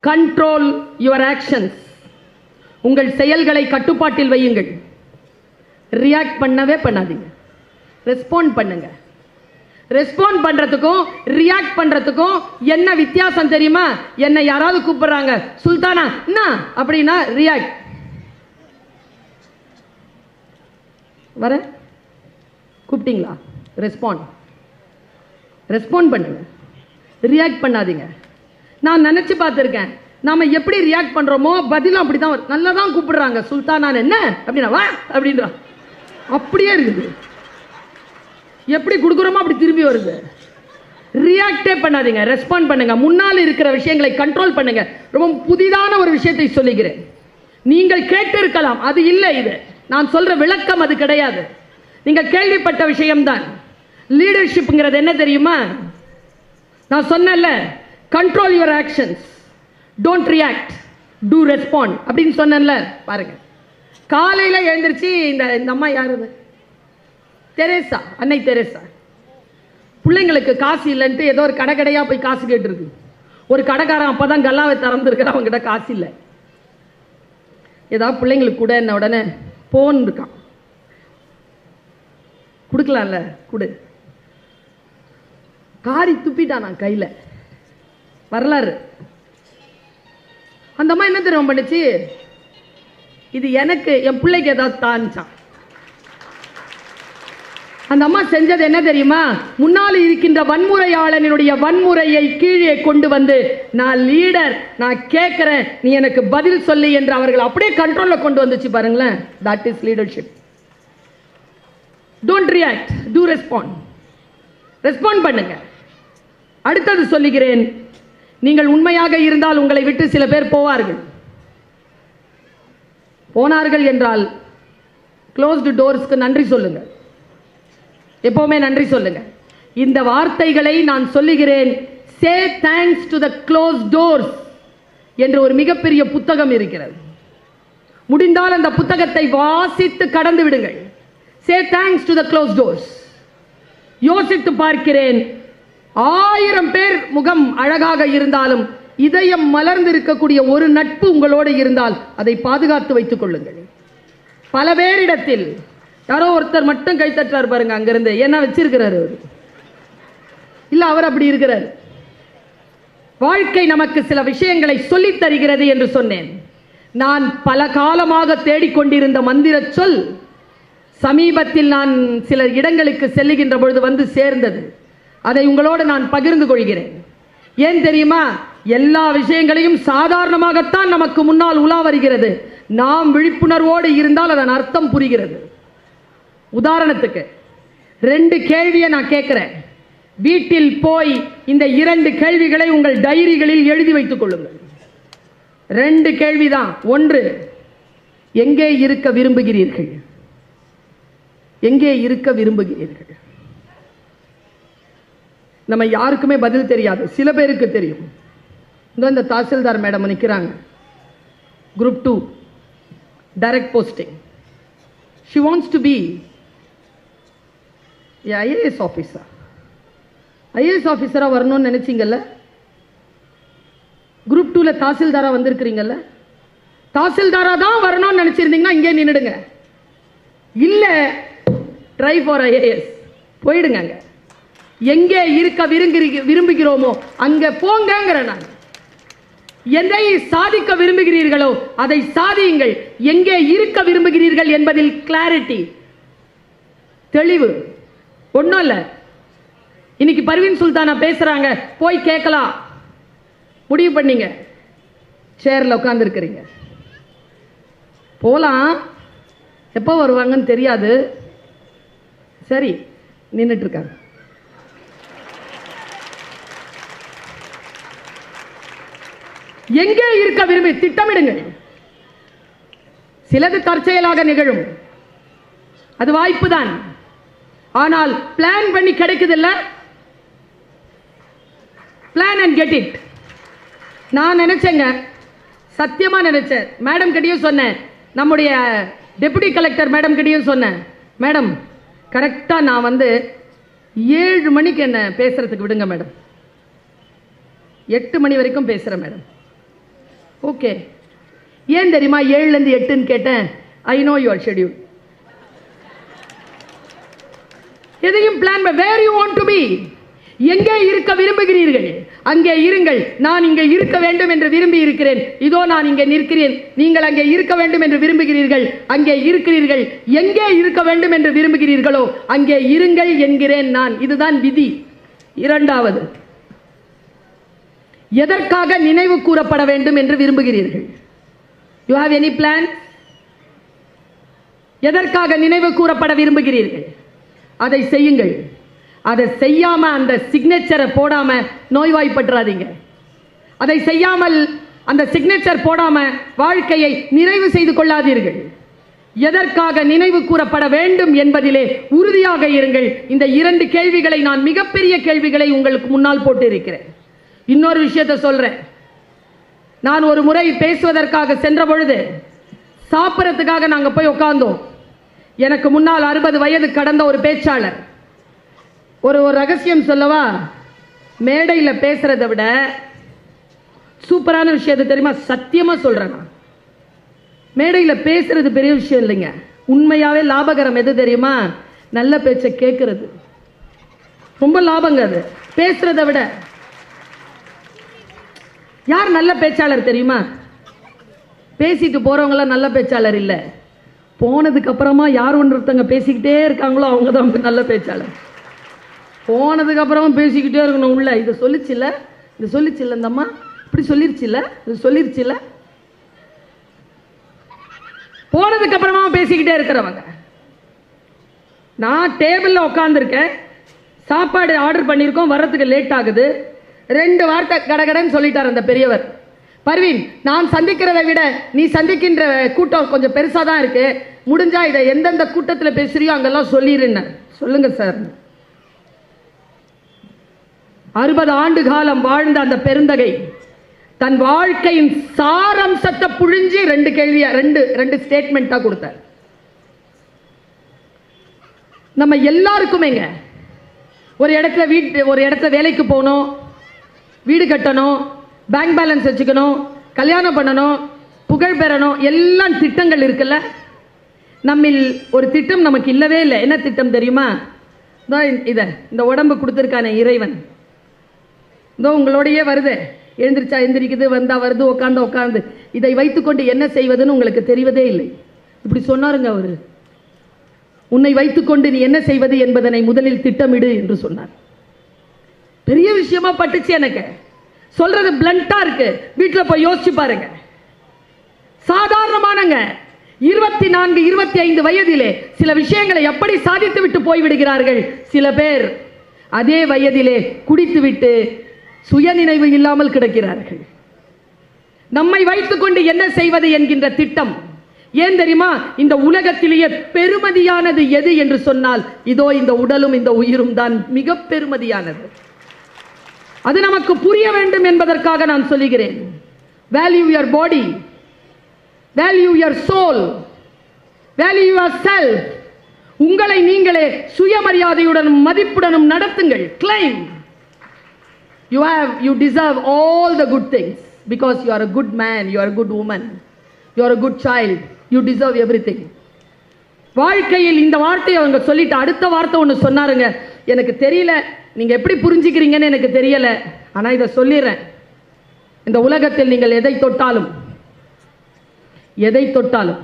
Control your actions. உங்கள் செயல்களை கட்டுப்பாட்டில் வையுங்கள். ரியாக்ட் பண்ணவே பண்ணாதீங்க, ரெஸ்பாண்ட் பண்ணுங்க. ரெஸ்பாண்ட் பண்றதுக்கும் ரியாக்ட் பண்றதுக்கும் என்ன வித்தியாசம் தெரியுமா? என்ன யாராவது கூப்பிடுறாங்க, சுல்தானா என்ன அப்படின்னா ரியாக்ட். வர கூப்பிட்டீங்களா? ரெஸ்பாண்ட். ரெஸ்பாண்ட் பண்ணுங்க, ரியாக்ட் பண்ணாதீங்க. நான் நினைச்சு பார்த்துருக்கேன், நாம எப்படி ரியாக்ட் பண்றோமோ பதிலும் அப்படிதான். நல்லா தான் கூப்பிடுறாங்க, சுல்தானா என்ன அப்படின்னா வா அப்படின்றா, அப்படியே இருக்குது. எப்படி கொடுக்குறோமோ அப்படி திரும்பி வருது. ரியாக்டே பண்ணாதீங்க, ரெஸ்பாண்ட் பண்ணுங்க. முன்னால் இருக்கிற விஷயங்களை கண்ட்ரோல் பண்ணுங்க. ரொம்ப புதிதான ஒரு விஷயத்தை சொல்லுகிறேன். நீங்கள் கேட்டு இருக்கலாம், அது இல்லை. இது நான் சொல்ற விளக்கம் அது கிடையாது. நீங்கள் கேள்விப்பட்ட விஷயம்தான். லீடர்ஷிப்ங்கிறது என்ன தெரியுமா? நான் சொன்னேன்ல, control your actions, don't react, do respond அப்படின்னு சொன்னேன்ல. பாருங்க, காலையில் எழுந்திருச்சு இந்த அம்மா யாரு? தெரேசா, அன்னை தெரேசா. பிள்ளைங்களுக்கு காசு இல்லைன்ட்டு ஏதோ ஒரு கடையாக போய் காசு கேட்டுருக்கு. ஒரு கடைக்காரன் அப்பதான் கல்லாவை திறந்துருக்கிற, அவங்ககிட்ட காசு இல்லை. ஏதாவது பிள்ளைங்களுக்கு கூட என்ன உடனே போன் இருக்கான், கொடுக்கலாம்ல, கொடு. காரி துப்பிட்டான் நான் கையில. வரலாறு. அந்த அம்மா என்ன தெரியும் பண்ணுச்சு? இது எனக்கு, என் பிள்ளைக்கு ஏதாவது தான்ச்சான். அந்த அம்மா செஞ்சது என்ன தெரியுமா? முன்னால் இருக்கின்ற வன்முறையாளனுடைய வன்முறையை கீழே கொண்டு வந்து, நான் லீடர், நான் கேட்கிறேன், நீ எனக்கு பதில் சொல்லு என்று அவர்கள் அப்படியே கண்ட்ரோல்ல கொண்டு வந்துச்சு. பாருங்களேன், that is leadership. Don't react, do respond. Respond பண்ணுங்க. அடுத்தது சொல்லுகிறேன், நீங்கள் உண்மையாக இருந்தால் உங்களை விட்டு சில பேர் போவார்கள். போனார்கள் என்றால் க்ளோஸ்டு டோர்ஸ்க்கு நன்றி சொல்லுங்க. எப்பவுமே நன்றி சொல்லுங்க. இந்த வார்த்தைகளை நான் சொல்லுகிறேன். சே thanks to the closed doors என்று ஒரு மிகப்பெரிய புத்தகம் இருக்கிறது. முடிந்தால் அந்த புத்தகத்தை வாசித்து கடந்து விடுங்கள். சே thanks to the closed doors. யோசித்து பார்க்கிறேன், 1000 பேர் முகம் அழகாக இருந்தாலும் இதயம் மலர்ந்து இருக்கக்கூடிய ஒரு நட்பு உங்களோடு இருந்தால் அதை பாதுகாத்து வைத்துக் கொள்ளுங்கள். பல பேரிடத்தில் யாரோ ஒருத்தர் மட்டும் கை தட்டுறாரு பாருங்க, அங்கிருந்து என்ன வச்சிருக்கிறாரு அவர். இல்ல, அவர் அப்படி இருக்கிறார். வாழ்க்கை நமக்கு சில விஷயங்களை சொல்லித் தருகிறது என்று சொன்னேன். நான் பல காலமாக தேடிக்கொண்டிருந்த மந்திர சொல் சமீபத்தில் நான் சில இடங்களுக்கு செல்லுகின்ற பொழுது வந்து சேர்ந்தது. அதை உங்களோடு நான் பகிர்ந்து கொள்கிறேன். ஏன் தெரியுமா? எல்லா விஷயங்களையும் சாதாரணமாகத்தான் நமக்கு முன்னால் உலா வருகிறது. நாம் விழிப்புணர்வோடு இருந்தால் அதன் அர்த்தம் புரிகிறது. உதாரணத்துக்கு 2 கேள்வியை நான் கேட்கிறேன். வீட்டில் போய் இந்த 2 கேள்விகளை உங்கள் டைரிகளில் எழுதி வைத்துக் கொள்ளுங்கள். 2 கேள்விதான். 1, எங்கே இருக்க விரும்புகிறீர்கள்? எங்கே இருக்க விரும்புகிறீர்கள்? நம்ம யாருக்குமே பதில் தெரியாது, சில பேருக்கு தெரியும். இந்த தாசில்தார் மேடம் நிற்கிறாங்க, group 2 direct posting. she wants to be IAS officer. IAS ஆஃபீஸராக வரணும்னு நினைச்சிங்கல்ல? குரூப் 2ல தாசில்தாரா வந்திருக்கிறீங்கல்ல? தாசில்தாரா தான் வரணும்னு நினைச்சிருந்தீங்கன்னா இங்கே நின்றுடுங்க. இல்ல, ட்ரை ஃபார் IAS போயிடுங்க. அங்க எங்கே இருக்க விரும்புகிறோமோ அங்க போங்கிற. நான் எதை சாதிக்க விரும்புகிறீர்களோ அதை சாதியுங்கள். எங்கே இருக்க விரும்புகிறீர்கள் என்பதில் கிளாரிட்டி, தெளிவு. ஒன்றும் இல்லை, இன்னைக்கு பர்வீன் சுல்தானா பேசுறாங்க, போய் கேட்கலாம். முடிவு பண்ணீங்க, சேர்ல உட்கார்ந்து இருக்கிறீங்க. போலாம், எப்போ வருவாங்கன்னு தெரியாது. சரி, நின்றுட்டு இருக்காங்க. எங்கே இருக்க விரும்பி திட்டமிடுங்கள். சிலது தற்செயலாக நிகழும், அது வாய்ப்பு தான். ஆனால் பிளான் பண்ணி கிடைக்குது இல்ல? Plan and get it. நான் நினைச்சேங்க, சத்தியமா நினைச்சேன். மேடம் கிட்டயும் சொன்னேன், நம்முடைய டெபுட்டி கலெக்டர் மேடம் கிட்டயும் சொன்னேன், மேடம் கரெக்டா நான் 7 மணிக்கு என்ன பேசுறதுக்கு விடுங்க மேடம், 8 மணி வரைக்கும் பேசுறேன் மேடம். ஓகே, ஏன் தெரியுமா 7லேருந்து 8ன்னு கேட்டேன்? I know your schedule. எதையும் plan where you want to be, எங்கே இருக்க விரும்புகிறீர்கள் அங்கே இருங்கள். நான் இங்கே இருக்க வேண்டும் என்று விரும்பி இருக்கிறேன், இதோ நான் இங்கே நிற்கிறேன். நீங்கள் அங்கே இருக்க வேண்டும் என்று விரும்புகிறீர்கள், அங்கே இருக்கிறீர்கள். எங்கே இருக்க வேண்டும் என்று விரும்புகிறீர்களோ அங்கே இருங்கள் என்கிறேன் நான். இதுதான் விதி. இரண்டாவது, எதற்காக நினைவு கூறப்பட வேண்டும் என்று விரும்புகிறீர்கள்? You have any plan? எதற்காக நினைவு கூறப்பட விரும்புகிறீர்கள்? அதை செய்யுங்கள். அதை செய்யாம அந்த சிக்னேச்சரை போடாம நோய்வாய்ப்பட்டுறாதீங்க. அதை செய்யாமல் அந்த சிக்னேச்சர் போடாம வாழ்க்கையை நிறைவு செய்து கொள்ளாதீர்கள். எதற்காக நினைவு கூறப்பட வேண்டும் என்பதிலே உறுதியாக இருங்கள். இந்த 2 கேள்விகளை நான் மிகப்பெரிய கேள்விகளை உங்களுக்கு முன்னால் போட்டு இருக்கிறேன். இன்னொரு விஷயத்தை சொல்றேன். நான் ஒரு முறை பேசுவதற்காக சென்ற பொழுது சாப்பிட்றதுக்காக நாங்கள் போய் உட்கார்ந்தோம். எனக்கு முன்னால் 60 வயது கடந்த ஒரு பேச்சாளர். ஒரு ரகசியம் சொல்லவா? மேடையில் பேசுறதை விட சூப்பரான விஷயத்தை தெரியுமா? சத்தியமா சொல்றேன். நான் மேடையில் பேசுறது பெரிய விஷயம் இல்லைங்க. உண்மையாவே லாபகரம் எது தெரியுமா? நல்ல பேச்சை கேட்கறது ரொம்ப லாபங்க. அது பேசுறதை விட. யார் நல்ல பேச்சாளர் தெரியுமா? பேசிட்டு போறவங்களாம் நல்ல பேச்சாளர் இல்லை. போனதுக்கு அப்புறமா யார் ஒருத்தங்க பேசிக்கிட்டே இருக்காங்களோ அவங்க தான் நல்ல பேச்சாளர். போனதுக்கு அப்புறமா பேசிக்கிட்டே இருக்கணும். உள்ள இதை சொல்லிச்சுல, இது சொல்லிச்சுல, இந்த அம்மா இப்படி சொல்லிருச்சுல, இது சொல்லிருச்சுல. போனதுக்கு அப்புறமா பேசிக்கிட்டே இருக்கிறவங்க. நான் டேபிளில் உட்காந்துருக்கேன், சாப்பாடு ஆர்டர் பண்ணியிருக்கோம், வர்றதுக்கு லேட் ஆகுது. 2 வார்த்தை கடகடன்னு சொல்லிட்டார் அந்த பெரியவர். பர்வீன், நான் சந்திக்கிறதை விட நீ சந்திக்கின்ற கூட்டம் கொஞ்சம் பெருசாக தான் இருக்கு, முடிஞ்சா இதை எந்தெந்த கூட்டத்தில் பேசுறியோ அங்கெல்லாம் சொல்லிடுன்னு. சொல்லுங்க சார். 60 ஆண்டு காலம் வாழ்ந்த அந்த பெருந்தகை தன் வாழ்க்கையின் சாரம்சத்தை புழிஞ்சு 2 கேள்வியா 2 ஸ்டேட்மெண்டா கொடுத்தார். நம்ம எல்லாருக்குமேங்க ஒரு இடத்துல வேலைக்கு போகணும், வீடு கட்டணும், பேங்க் பேலன்ஸ் வச்சுக்கணும், கல்யாணம் பண்ணணும், புகழ் பெறணும், எல்லாம் திட்டங்கள் இருக்குல்ல. நம்மில் ஒரு திட்டம் நமக்கு இல்லவே இல்லை. என்ன திட்டம் தெரியுமா? இந்த உடம்பு கொடுத்துருக்கானே இறைவன், இதோ உங்களோடையே வருது, எழுந்திரிச்சா எந்திரிக்குது, வந்தா வருது, உட்காந்து உட்காந்து, இதை வைத்துக்கொண்டு என்ன செய்வதுன்னு உங்களுக்கு தெரிவதே இல்லை. இப்படி சொன்னாருங்க அவரு. உன்னை வைத்துக்கொண்டு நீ என்ன செய்வது என்பதனை முதலில் திட்டமிடு என்று சொன்னார். பெரிய விஷயமா பட்டுச்சு எனக்கு. சொல்றது பிளண்டா இருக்கு, வீட்டில் போய் யோசிச்சு பாருங்க. சாதாரணமானங்க 24, 25 வயதிலே சில விஷயங்களை எப்படி சாதித்து விட்டு போய்விடுகிறார்கள். சில பேர் அதே வயதிலே குடித்து விட்டு சுயநினைவு இல்லாமல் கிடக்கிறார்கள். நம்மை வைத்துக்கொண்டு என்ன செய்வது என்கின்ற திட்டம். ஏன் தெரியுமா? இந்த உலகத்திலேயே பெருமதியானது எது என்று சொன்னால் இதோ இந்த உடலும் இந்த உயிரும் தான் மிக பெருமதியானது. அது நமக்கு புரிய வேண்டும் என்பதற்காக நான் சொல்லுகிறேன். Value your body, value your soul, value your self. உங்களை நீங்களே சுயமரியாதையுடனும் மதிப்புடனும் நடத்துங்கள். Claim. You deserve all the good things because you are a good man, you are a good woman, you are a good child, you deserve everything. வாழ்க்கையில் இந்த வார்த்தையை அவங்க சொல்லிட்டு அடுத்த வார்த்தை ஒன்று சொன்னாருங்க. எனக்கு தெரியல நீங்க எப்படி புரிஞ்சுக்கிறீங்கன்னு எனக்கு தெரியல, ஆனா இதை சொல்லிடுறேன். இந்த உலகத்தில் நீங்கள் எதை தொட்டாலும்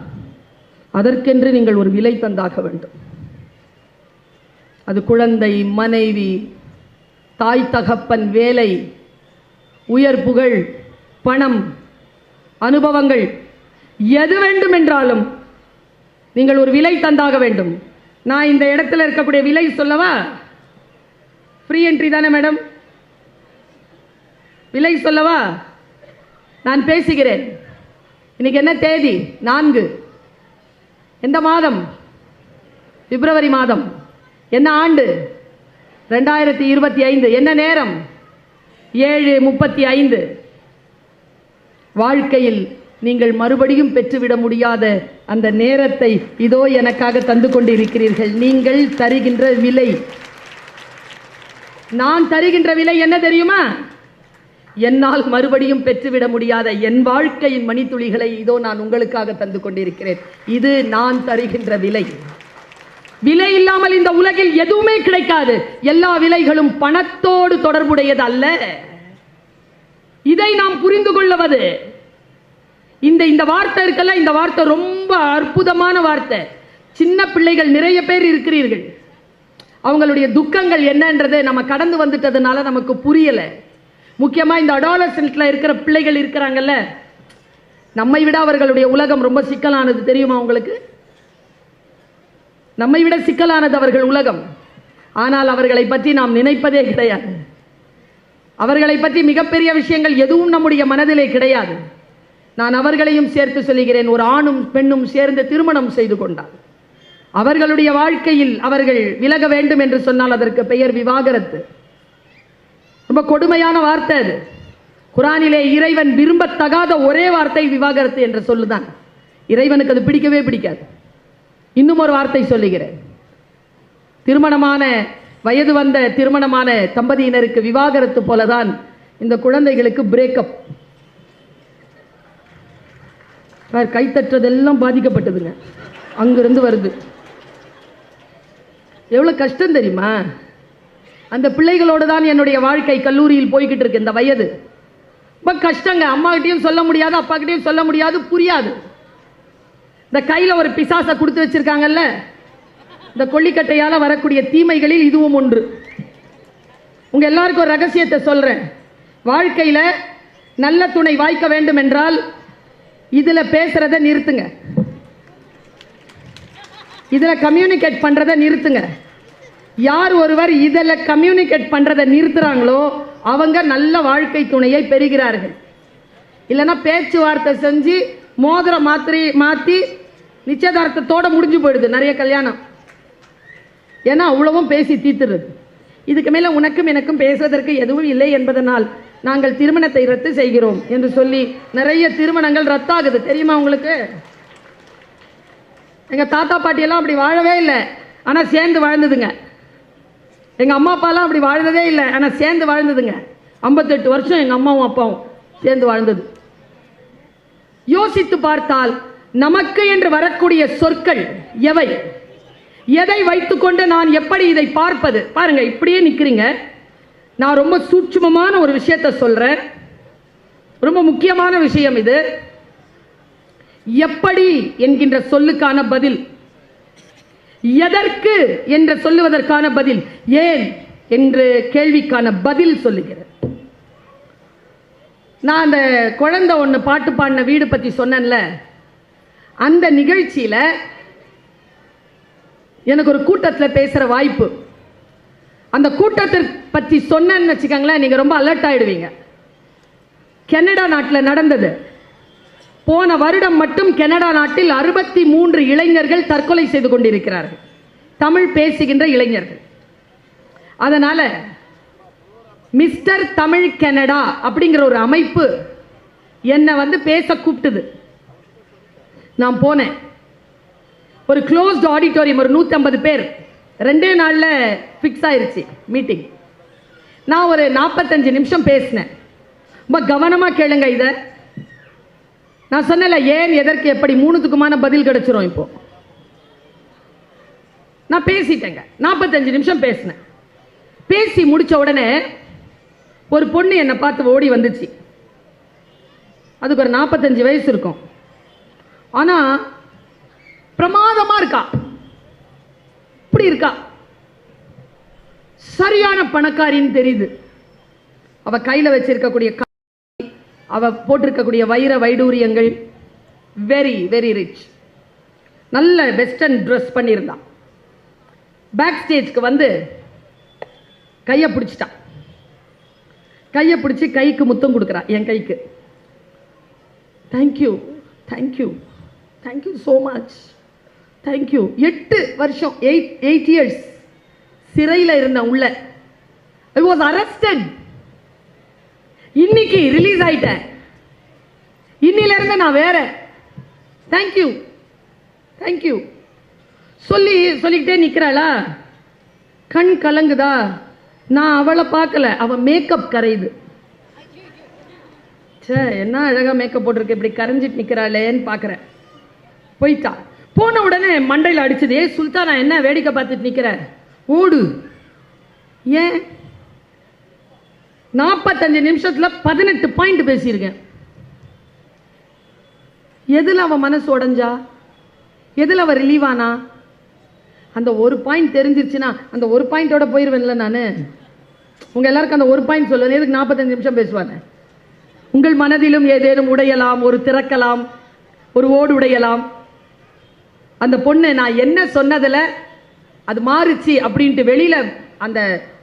அதற்கென்று நீங்கள் ஒரு விலை தந்தாக வேண்டும். அது குழந்தை, மனைவி, தாய் தகப்பன், வேலை, உயர் புகழ், பணம், அனுபவங்கள், எது வேண்டும் என்றாலும் நீங்கள் ஒரு விலை தந்தாக வேண்டும். நான் இந்த இடத்துல இருக்கக்கூடிய விலை சொல்லவா? ஃப்ரீ என்ட்ரி தானே மேடம்? விலை சொல்லவா? நான் பேசுகிறேன். இன்னைக்கு என்ன தேதி? 4. எந்த மாதம்? பிப்ரவரி மாதம். என்ன ஆண்டு? 2025. என்ன நேரம்? 7:35. வாழ்க்கையில் நீங்கள் மறுபடியும் பெற்றுவிட முடியாத அந்த நேரத்தை இதோ எனக்காக தந்து கொண்டிருக்கிறீர்கள். நீங்கள் தருகின்ற விலை, நான் தருகின்ற விலை என்ன தெரியுமா? என்னால் மறுபடியும் பெற்றுவிட முடியாத என் வாழ்க்கையின் மணித்துளிகளை இதோ நான் உங்களுக்காக தந்து கொண்டிருக்கிறேன். இது நான் தருகின்ற விலை. விலை இல்லாமல் இந்த உலகில் எதுவுமே கிடைக்காது. எல்லா விலைகளும் பணத்தோடு தொடர்புடையது அல்ல. இதை நாம் புரிந்து கொள்வது. இந்த வார்த்தை இருக்கல்ல, இந்த வார்த்தை ரொம்ப அற்புதமான வார்த்தை. சின்ன பிள்ளைகள் நிறைய பேர் இருக்கிறீர்கள். அவங்களுடைய துக்கங்கள் என்னன்றது நம்ம கடந்து வந்துட்டதுனால நமக்கு புரியல. முக்கியமா இந்த அடாலசன்ட்ல இருக்கிற பிள்ளைகள் இருக்கிறாங்கல்ல, நம்மை விட அவர்களுடைய உலகம் ரொம்ப சிக்கலானது. தெரியுமா உங்களுக்கு? நம்மை விட சிக்கலானது அவர்கள் உலகம். ஆனால் அவர்களை பற்றி நாம் நினைப்பதே கிடையாது. அவர்களை பற்றி மிகப்பெரிய விஷயங்கள் எதுவும் நம்முடைய மனதிலே கிடையாது. நான் அவர்களையும் சேர்த்து சொல்லுகிறேன். ஒரு ஆணும் பெண்ணும் சேர்ந்து திருமணம் செய்து கொண்டார். அவர்களுடைய வாழ்க்கையில் அவர்கள் விலக வேண்டும் என்று சொன்னால் அதற்கு பெயர் விவாகரத்து. ரொம்ப கொடுமையான வார்த்தை அது. குரானிலே இறைவன் விரும்பத்தகாத ஒரே வார்த்தை விவாகரத்து என்ற சொல்லுதான். இறைவனுக்கு அது பிடிக்கவே பிடிக்காது. இன்னும் ஒரு வார்த்தை சொல்லுகிறேன். திருமணமான வயது வந்த திருமணமான தம்பதியினருக்கு விவாகரத்து போலதான் இந்த குழந்தைகளுக்கு பிரேக்கப். கைத்தற்றதெல்லாம் பாதிக்கப்பட்டதுங்க. அங்கிருந்து வருது. எவ்வளவு கஷ்டம் தெரியுமா? அந்த பிள்ளைகளோடு தான் என்னுடைய வாழ்க்கை கல்லூரியில் போய்கிட்டு இருக்கு. இந்த வயது ரொம்ப கஷ்டங்க. அம்மா கிட்டையும் சொல்ல முடியாது, அப்பா கிட்டையும் சொல்ல முடியாது, புரியாது. இந்த கையில் ஒரு பிசாசை கொடுத்து வச்சிருக்காங்கல்ல, இந்த கொல்லிக்கட்டையால் வரக்கூடிய தீமைகளில் இதுவும் ஒன்று. உங்க எல்லாருக்கும் ஒரு ரகசியத்தை சொல்றேன். வாழ்க்கையில் நல்ல துணை வாய்க்க வேண்டும் என்றால் இதுல பேசுறத நிறுத்துங்க. இதுல கம்யூனிகேட் பண்றத நிறுத்துங்க. யார் ஒருவர் இதில் கம்யூனிகேட் பண்றதை நிறுத்துறாங்களோ அவங்க நல்ல வாழ்க்கை துணையை பெறுகிறார்கள். இல்லைன்னா பேச்சுவார்த்தை செஞ்சு மோதிரம் மாற்றி நிச்சயதார்த்தத்தோட முடிஞ்சு போயிடுது நிறைய கல்யாணம். ஏன்னா அவ்வளவும் பேசி தீர்த்துறது. இதுக்கு மேல உனக்கும் எனக்கும் பேசுவதற்கு எதுவும் இல்லை என்பதனால் நாங்கள் திருமணத்தை ரத்து செய்கிறோம் என்று சொல்லி நிறைய திருமணங்கள் ரத்தாகுது. தெரியுமா உங்களுக்கு? எங்க தாத்தா பாட்டியெல்லாம் அப்படி வாழவே இல்லை, ஆனா சேர்ந்து வாழ்ந்ததுங்க. எங்க அம்மா அப்பாலாம் அப்படி வாழ்ந்ததே இல்லை, ஆனா சேர்ந்து வாழ்ந்ததுங்க. 58 வருஷம் எங்க அம்மாவும் அப்பாவும் சேர்ந்து வாழ்ந்தது. யோசித்து பார்த்தால் நமக்கு என்று வரக்கூடிய சொற்கள் எவை? எதை வைத்துக்கொண்டு நான் எப்படி இதை பார்ப்பது? பாருங்க, இப்படியே நிக்கிறீங்க. நான் ரொம்ப சூட்சுமமான ஒரு விஷயத்தை சொல்றேன். ரொம்ப முக்கியமான விஷயம் இது. எப்படி என்கின்ற சொல்லுக்கான பதில், எதற்கு என்று சொல்லுவதற்கான பதில், ஏன் என்று கேள்விக்கான பதில் சொல்லுகிறேன். நான் அந்த குழந்தை ஒன்று பாட்டு பாடின வீடு பற்றி சொன்னேன்ல, அந்த நிகழ்ச்சியில் எனக்கு ஒரு கூட்டத்தில் பேசுகிற வாய்ப்பு. அந்த கூட்டத்தை பற்றி சொன்னேன்னு வச்சுக்கோங்களேன், நீங்கள் ரொம்ப அலர்ட் ஆகிடுவீங்க. கனடா நாட்டில் நடந்தது. போன வருடம் மட்டும் கனடா நாட்டில் 63 இளைஞர்கள் தற்கொலை செய்து கொண்டிருக்கிறார்கள், தமிழ் பேசுகின்ற இளைஞர்கள். அதனால மிஸ்டர் தமிழ் கனடா அப்படிங்கிற ஒரு அமைப்பு என்னை பேச கூப்பிட்டுது. நான் போனேன். ஒரு க்ளோஸ்ட் ஆடிட்டோரியம், ஒரு 150 பேர், 2 நாளில் ஃபிக்ஸ் ஆயிருச்சு மீட்டிங். நான் ஒரு 45 நிமிஷம் பேசினேன். ரொம்ப கவனமாக கேளுங்க. இதை நான் சொன்னல, ஏன் எதற்கு எப்படி 3த்துக்குமான பதில் கிடைச்சிரும். இப்போ நான் பேசிட்டேங்க. 45 நிமிஷம் பேசினேன். பேசி முடிச்ச உடனே ஒரு பொண்ணு என்னை பார்த்து ஓடி வந்துச்சு. அதுக்கு ஒரு 45 வயசு இருக்கும். ஆனா பிரமாதமா இருக்கா. இப்படி இருக்கா, சரியான பணக்காரின்னு தெரியுது. அவ கையில வச்சிருக்கக்கூடிய, அவ போட்டிருக்கக்கூடிய வைர வைடூரியங்கள், வெரி வெரி ரிச். நல்ல வெஸ்டர்ன் ட்ரெஸ் பண்ணியிருந்தான். பேக் ஸ்டேஜ்க்கு வந்து கையை பிடிச்சிட்டான். கையை பிடிச்சி கைக்கு முத்தம் கொடுக்குறான். என் கைக்கு. Thank you thank you thank you so much, thank you. 8 வருஷம், 8 இயர்ஸ் சிறையில் இருந்த உள்ள. I was arrested. இன்னைக்கு ரிலீஸ் ஆயிட்டேன். இன்னில இருந்து நான் வேற. தேங்க்யூ தேங்க்யூ சொல்லிக்கிட்டே நிற்கிறாளா. கண் கலங்குதா. நான் அவளை பார்க்கல, அவ மேக்கப் கரையுது. சே என்ன அழகா மேக்கப் போட்டிருக்கு, இப்படி கரைஞ்சிட்டு நிற்கிறாளேன்னு பார்க்குறேன். போயிட்டா. போன உடனே மண்டையில் அடிச்சது, சுல்தானா என்ன வேடிக்கை பார்த்துட்டு நிற்கிற, ஓடு. ஏன் 45 நிமிஷத்துல 18 பாயிண்ட் பேசியிருக்கேன். எதுல அவன் மனசு உடைஞ்சா, எதுல அவன் ரிலீவ் ஆனா? அந்த ஒரு பாயிண்ட் தெரிஞ்சிருச்சுன்னா அந்த ஒரு பாயிண்டோட போயிருவேன்ல நான். உங்க எல்லாருக்கும் அந்த ஒரு பாயிண்ட் சொல்லுவேன். எதுக்கு 45 நிமிஷம் பேசுவாங்க? உங்கள் மனதிலும் ஏதேனும் உடையலாம், ஒரு திறக்கலாம், ஒரு ஓடு உடையலாம். அந்த பொண்ணு நான் என்ன சொன்னதுல அது மாறுச்சு அப்படின்ட்டு வெளியில அந்த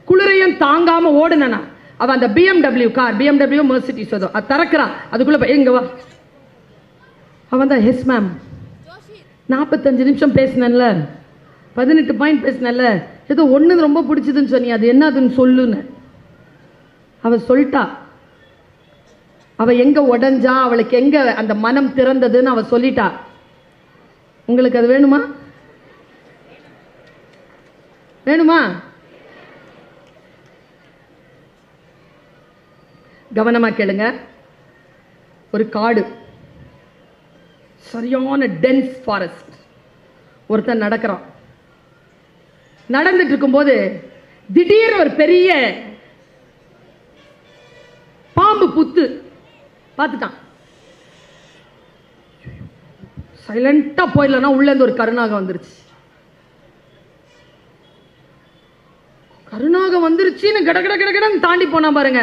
குளிரையும் தாங்காம ஓடுனா, அவ அந்த BMW கார், BMW மெர்சிடிஸ் அது திறக்கிறான். அதுக்குள்ள எங்க வா, அவன் தான் எஸ் மேம் 45 நிமிஷம் பேசினேன்ல, 18 பாயிண்ட் பேசினேன்ல, ஏதோ ஒன்று ரொம்ப பிடிச்சதுன்னு சொன்னி, அது என்னதுன்னு சொல்லுன்னு அவ சொல்லிட்டா. அவ எங்க உடஞ்சா, அவளுக்கு எங்க அந்த மனம் திறந்ததுன்னு அவ சொல்லிட்டா. உங்களுக்கு அது வேணுமா? வேணுமா? கவனமா கேளுங்க. ஒரு காடு, சரியான டென்ஸ் ஃபாரஸ்ட். ஒருத்தன் நடக்கிறான். நடந்துட்டு இருக்கும்போது திடீர் ஒரு பெரிய பாம்பு புத்து பார்த்துட்டான். சைலண்டா போயிடலன்னா உள்ள இருந்து ஒரு கருநாகம் வந்துருச்சு. கருநாகம் வந்துருச்சுன்னு கட கட கட கடன்னு தாண்டி போனா பாருங்க.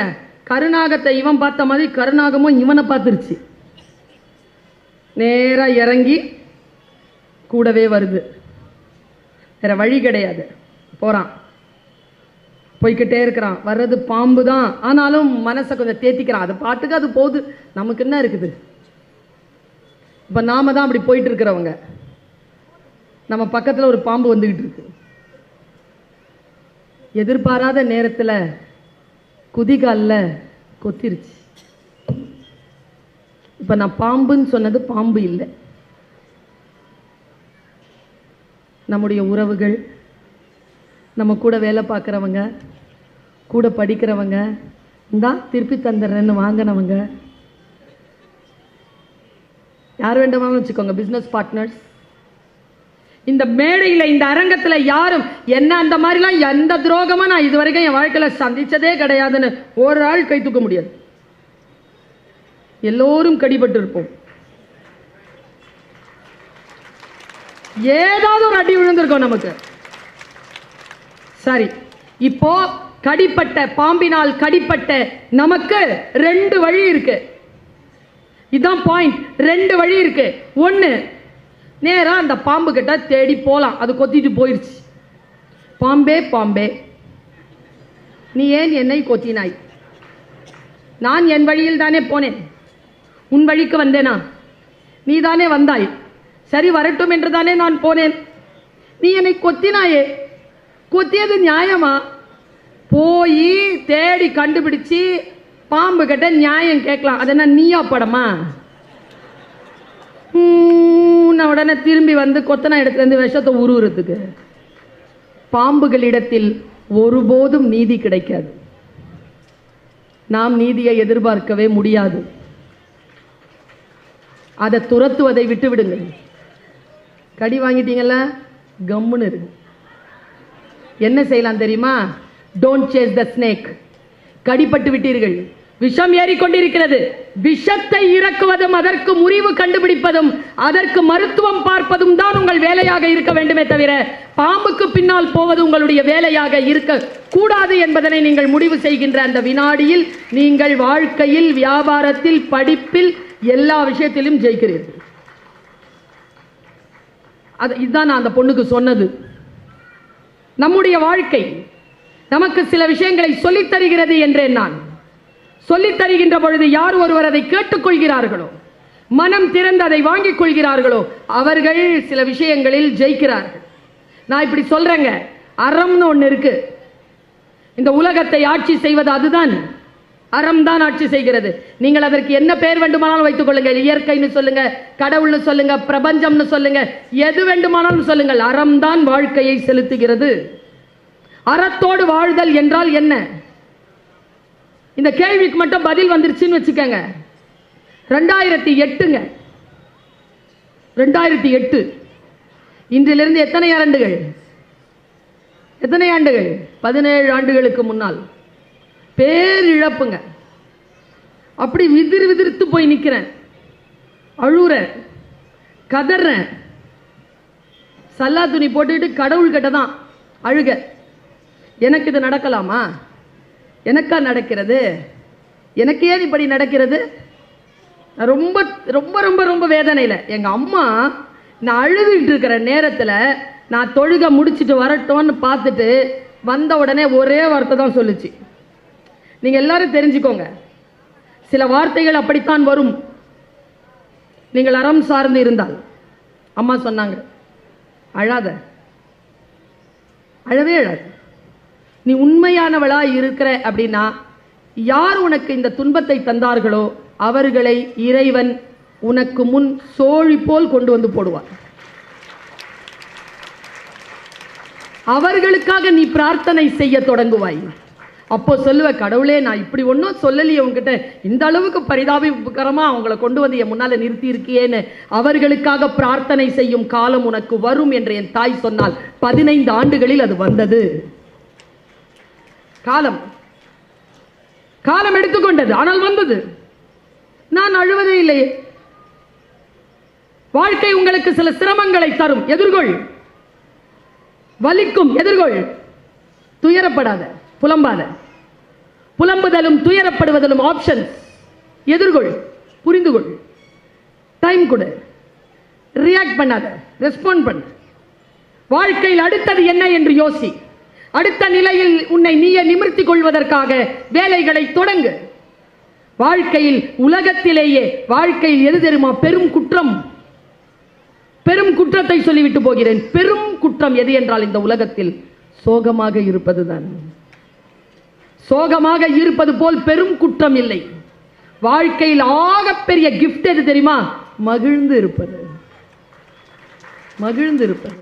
கருநாகத்தை இவன் பார்த்த மாதிரி கருநாகமும் இவனை பார்த்துருச்சு. நேரா இறங்கி கூடவே வருது. வேற வழி கிடையாது. போறான், போய்கிட்டே இருக்கிறான். வர்றது பாம்பு தான், ஆனாலும் மனசை கொஞ்சம் தேத்திக்கிறான். அது பாட்டுக்கு அது போகுது, நமக்கு என்ன இருக்குது? இப்ப நாம தான் அப்படி போயிட்டு இருக்கிறவங்க. நம்ம பக்கத்துல ஒரு பாம்பு வந்துகிட்டு இருக்கு. எதிர்பாராத நேரத்துல குதிகால்ல கொத்திருச்சு. இப்ப நான் பாம்புன்னு சொன்னது பாம்பு இல்லை. நம்முடைய உறவுகள், நம்ம கூட வேலை பார்க்குறவங்க, கூட படிக்கிறவங்க, இந்தா திருப்பி தந்துடுறேன்னு வாங்கினவங்க, யார் வேண்டாமாலும் வச்சுக்கோங்க, பிஸ்னஸ் பார்ட்னர்ஸ். இந்த மேடையில், இந்த அரங்கத்தில் யாரும் என்ன அந்த மாதிரிலாம் எந்த துரோகமா நான் இதுவரைக்கும் என் வாழ்க்கையில் சந்திச்சதே கிடையாதுன்னு ஒரு ஆள் கை தூக்க முடியாது. எல்லோரும் கடிபட்டு இருப்போம். ஏதாவது ஒரு அடி விழுந்திருக்கோம் நமக்கு. சரி, இப்போ கடிப்பட்ட பாம்பினால் கடிப்பட்ட நமக்கு 2 வழி இருக்கு. இதான் பாயிண்ட். 2 வழி இருக்கு. ஒன்னு, நேரா அந்த பாம்பு கிட்ட தேடி போலாம். அது கொத்திட்டு போயிருச்சு. பாம்பே பாம்பே, நீ ஏன் என்னை கொத்தினாய்? நான் என் வழியில் தானே போனேன், உன் வழிக்கு வந்தேனா? நீ தானே வந்தாய், சரி வரட்டும் என்று தானே நான் போனேன். நீ என்னை கொத்தினாயே, கொத்தியது நியாயமா? போய் தேடி கண்டுபிடிச்சு பாம்பு கிட்ட நியாயம் கேட்கலாம். அது என்ன நீயா படமா? உடனே திரும்பி வந்து கொத்தனா இடத்துல இருந்து விஷத்தை உருவுறதுக்கு. பாம்புகளிடத்தில் ஒருபோதும் நீதி கிடைக்காது. நாம் நீதியை எதிர்பார்க்கவே முடியாது. அதை துரத்துவதை விட்டு விடுங்கள். கடி வாங்கிட்டீங்கல்ல, கம்முன்னு இருக்கு. என்ன செய்யலாம் தெரியுமா? Don't chase the snake. கடிப்பட்டு விட்டீர்கள், விஷம் ஏறிக்கொண்டிருக்கிறது. விஷத்தை இறக்குவதும் அதற்கு முறிவு கண்டுபிடிப்பதும் அதற்கு மருத்துவம் பார்ப்பதும் தான் உங்கள் வேலையாக இருக்க வேண்டுமே தவிர பாம்புக்கு பின்னால் போவது உங்களுடைய வேலையாக இருக்க கூடாது என்பதனை நீங்கள் முடிவு செய்கின்ற அந்த வினாடியில் நீங்கள் வாழ்க்கையில், வியாபாரத்தில், படிப்பில், எல்லா விஷயத்திலும் ஜெயிக்கிறீர்கள். இதுதான் நான் அந்த பொண்ணுக்கு சொன்னது. நம்முடைய வாழ்க்கை நமக்கு சில விஷயங்களை சொல்லித் தருகிறது என்றேன். நான் சொல்லித் தருகின்ற பொழுது யார் ஒருவர் அதை கேட்டுக்கொள்கிறார்களோ, மனம் திறந்து அதை வாங்கிக் கொள்கிறார்களோ, அவர்கள் சில விஷயங்களில் ஜெயிக்கிறார்கள். நான் இப்படி சொல்றேங்க, அறம்னு ஒண்ணு இருக்கு. இந்த உலகத்தை ஆட்சி செய்வது அதுதான். அறம் தான் ஆட்சி செய்கிறது. நீங்கள் அதற்கு என்ன பெயர் வேண்டுமானாலும் வைத்துக் கொள்ளுங்கள். இயற்கைன்னு சொல்லுங்க, கடவுள்னு சொல்லுங்க, பிரபஞ்சம்னு சொல்லுங்க, எது வேண்டுமானாலும் சொல்லுங்கள். அறம் தான் வாழ்க்கையை செலுத்துகிறது. அறத்தோடு வாழ்தல் என்றால் என்ன? இந்த கேள்விக்கு மட்டும் பதில் வந்துருச்சுன்னு வச்சுக்கோங்க, 2008ங்க, 2008. இன்றிலிருந்து எத்தனை ஆண்டுகள்? 17 ஆண்டுகளுக்கு முன்னால். பேரிழப்புங்க. அப்படி விதிர்த்து போய் நிற்கிறேன், அழுறேன், கதறேன், சல்லா துணி போட்டுக்கிட்டு கடவுள் கிட்ட தான் அழுக. எனக்கு இது நடக்கலாமா? எனக்கா நடக்கிறது? எனக்கு ஏன் இப்படி நடக்கிறது? ரொம்ப ரொம்ப ரொம்ப ரொம்ப வேதனையில் எங்கள் அம்மா நான் அழுதுகிட்டு இருக்கிற நேரத்தில் நான் தொழுகை முடிச்சுட்டு வரட்டோன்னு பார்த்துட்டு வந்த உடனே ஒரே வார்த்தை தான் சொல்லுச்சு. நீங்கள் எல்லாரும் தெரிஞ்சுக்கோங்க, சில வார்த்தைகள் அப்படித்தான் வரும். நீங்கள் அறம் சார்ந்து இருந்தால். அம்மா சொன்னாங்க, அழாத, அழவே அழாது. நீ உண்மையானவளா இருக்கிற அப்படின்னா யார் உனக்கு இந்த துன்பத்தை தந்தார்களோ அவர்களை இறைவன் உனக்கு முன் சோழி போல் கொண்டு வந்து போடுவார். அவர்களுக்காக நீ பிரார்த்தனை செய்ய தொடங்குவாய். அப்போ சொல்லுவ, கடவுளே நான் இப்படி ஒன்றும் சொல்லலையே உங்ககிட்ட, இந்த அளவுக்கு பரிதாபகரமா அவங்கள கொண்டு வந்து என் முன்னால நிறுத்தி இருக்கியேன்னு அவர்களுக்காக பிரார்த்தனை செய்யும் காலம் உனக்கு வரும் என்று என் தாய் சொன்னால் 15 ஆண்டுகளில் அது வந்தது. காலம் எடுத்துக்கொண்டது, ஆனால் வந்தது. நான் அழுவதே இல்லையே. வாழ்க்கை உங்களுக்கு சில சிரமங்களை தரும், எதிர்கொள். வலிக்கும், எதிர்கொள். துயரப்படாத, புலம்பாத. புலம்புதலும் துயரப்படுவதிலும் ஆப்ஷன்ஸ். எதிர்கொள், புரிந்துகொள், டைம் கொடு, ரியாக்ட் பண்ணாத, ரெஸ்பாண்ட் பண்ணு. வாழ்க்கையில் அடுத்தது என்ன என்று யோசி. அடுத்த நிலையில் உன்னை நீயே நிமிர்த்திக் கொள்வதற்காக வேலைகளை தொடங்கு. வாழ்க்கையில் உலகத்திலேயே வாழ்க்கையில் எது தெரியுமா? பெரும் குற்றம். பெரும் குற்றத்தை சொல்லிவிட்டு போகிறேன். பெரும் குற்றம் எது என்றால் இந்த உலகத்தில் சோகமாக இருப்பதுதான். சோகமாக இருப்பது போல் பெரும் குற்றம் இல்லை. வாழ்க்கையில் ஆகப்பெரிய கிஃப்ட் எது தெரியுமா? மகிழ்ந்து இருப்பது. மகிழ்ந்து இருப்பது.